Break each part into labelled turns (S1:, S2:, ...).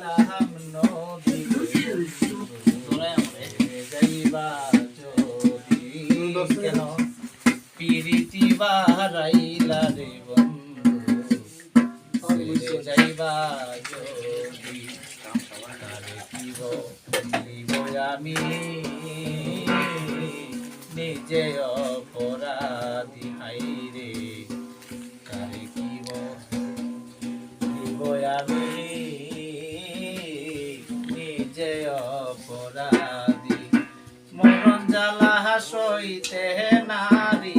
S1: যাইলাম নদী যাইবা যদি কেন পিরিতি বাহারাইলা রে বন্ধু যাইবা যদি তারে দিব আমি নিজে অপরাধী হাইরে কারে দিব আমি নিজে অপরাধী মরণ জ্বালা সইতে নারী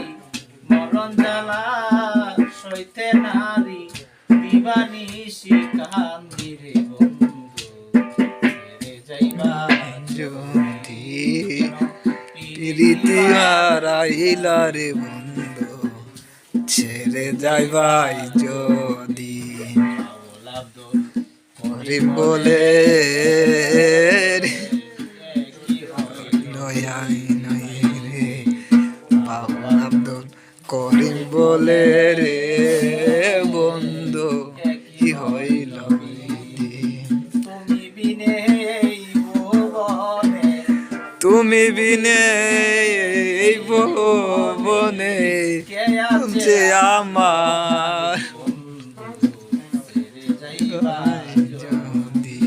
S1: মরণ জ্বালা সইতে নারী দিবানিশি কান্দি রে বন্ধু রে যাইবা
S2: যদি প্রীতি হারাইলা রে বন্ধু ছেড়ে যাইবাই যদি করিম বলে নয়াই নয় রে বাবা আব্দুল করিম বলে রে বন্ধু কি হইল তুমি বিনে এই ভুবনে যে আমার
S1: যদি